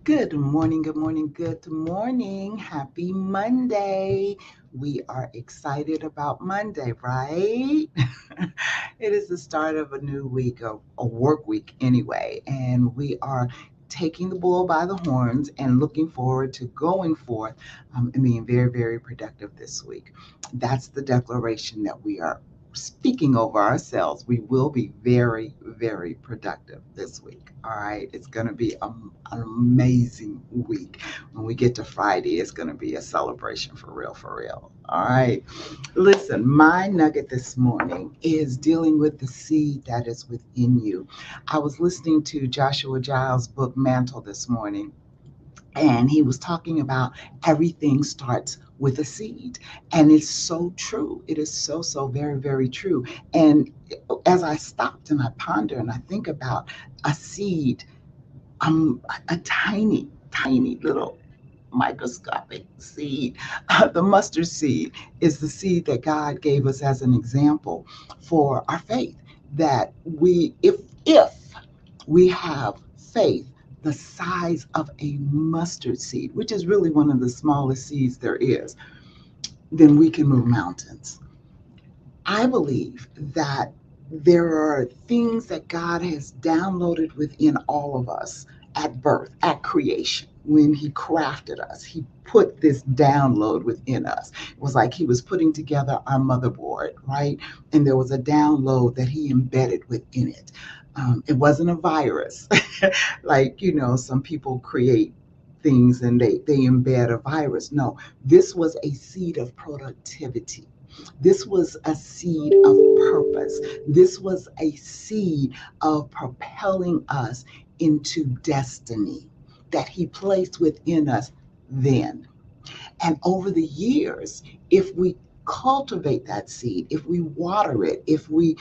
Good morning, good morning, good morning. Happy Monday. We are excited about Monday, right? It is the start of a new week, a work week anyway, and we are taking the bull by the horns and looking forward to going forth and being very, very productive this week. That's the declaration that we are speaking over ourselves. We will be very, very productive this week. All right. It's going to be an amazing week. When we get to Friday, it's going to be a celebration for real, for real. All right. Listen, my nugget this morning is dealing with the seed that is within you. I was listening to Joshua Giles' book Mantle this morning, and he was talking about everything starts with a seed, and it's so true. It is so, so very, very true. And as I stopped and I ponder and I think about a seed, a tiny, tiny little microscopic seed. The mustard seed is the seed that God gave us as an example for our faith. That if we have faith the size of a mustard seed, which is really one of the smallest seeds there is, then we can move mountains. I believe that there are things that God has downloaded within all of us at birth, at creation. When He crafted us, He put this download within us. It was like He was putting together our motherboard, right? And there was a download that He embedded within it. It wasn't a virus, like, some people create things and they embed a virus. No, this was a seed of productivity. This was a seed of purpose. This was a seed of propelling us into destiny that He placed within us then. And over the years, if we cultivate that seed, if we water it, if we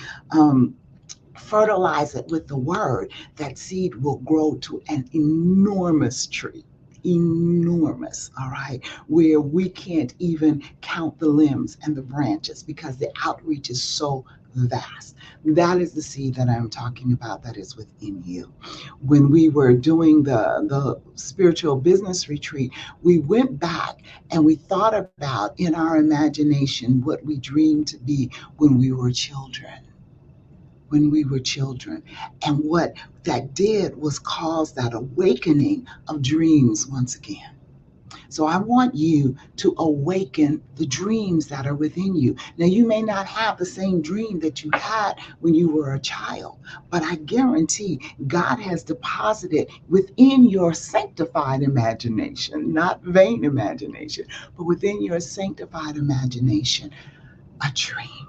fertilize it with the word, that seed will grow to an enormous tree. Enormous, all right, where we can't even count the limbs and the branches because the outreach is so vast. That is the seed that I'm talking about that is within you. When we were doing the spiritual business retreat, we went back and we thought about in our imagination what we dreamed to be when we were children. When we were children. And what that did was cause that awakening of dreams once again. So I want you to awaken the dreams that are within you. Now, you may not have the same dream that you had when you were a child, but I guarantee God has deposited within your sanctified imagination, not vain imagination, but within your sanctified imagination, a dream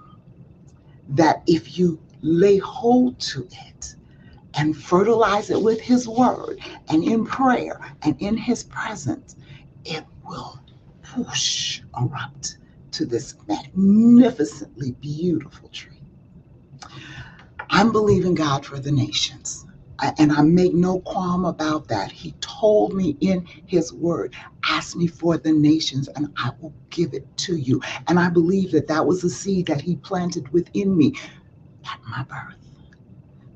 that if you lay hold to it and fertilize it with His word and in prayer and in His presence, it will whoosh erupt to this magnificently beautiful tree. I'm believing God for the nations. And I make no qualm about that. He told me in His word, ask me for the nations and I will give it to you. And I believe that that was a seed that He planted within me at my birth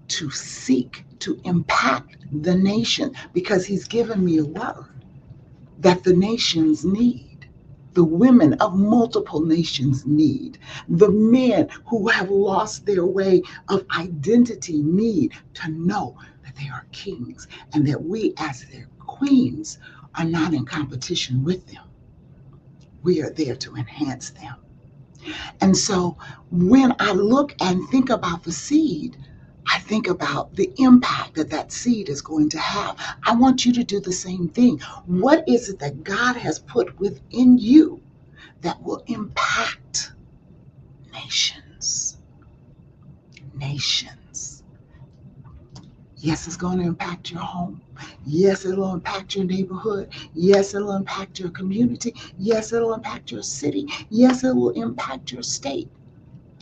to seek to impact the nation because He's given me a word that the nations need. The women of multiple nations need. The men who have lost their way of identity need to know that they are kings and that we, as their queens, are not in competition with them. We are there to enhance them. And so when I look and think about the seed, I think about the impact that that seed is going to have. I want you to do the same thing. What is it that God has put within you that will impact nations? Nations. Yes, it's going to impact your home. Yes, it'll impact your neighborhood. Yes, it'll impact your community. Yes, it'll impact your city. Yes, it will impact your state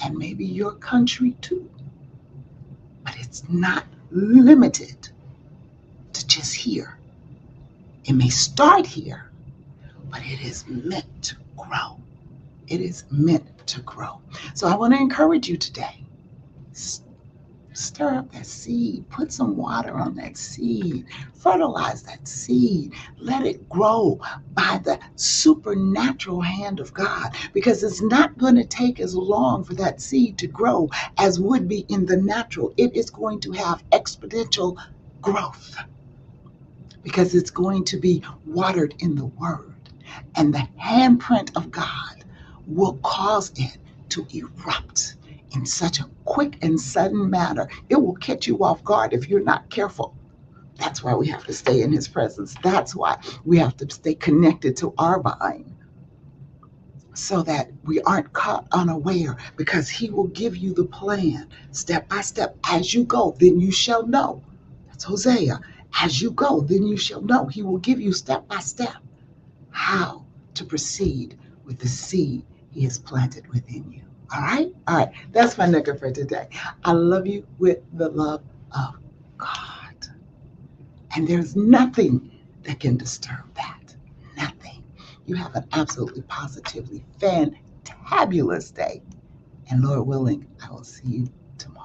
and maybe your country too. But it's not limited to just here. It may start here, but it is meant to grow. It is meant to grow. So I want to encourage you today. Stir up that seed. Put some water on that seed. Fertilize that seed. Let it grow by the supernatural hand of God, because it's not going to take as long for that seed to grow as would be in the natural. It is going to have exponential growth because it's going to be watered in the Word. And the handprint of God will cause it to erupt in such a quick and sudden manner. It will catch you off guard if you're not careful. That's why we have to stay in His presence. That's why we have to stay connected to our vine so that we aren't caught unaware, because He will give you the plan step by step. As you go, then you shall know. That's Hosea. As you go, then you shall know. He will give you step by step how to proceed with the seed He has planted within you. All right? All right. That's my nugget for today. I love you with the love of God. And there's nothing that can disturb that. Nothing. You have an absolutely positively fantabulous day. And Lord willing, I will see you tomorrow.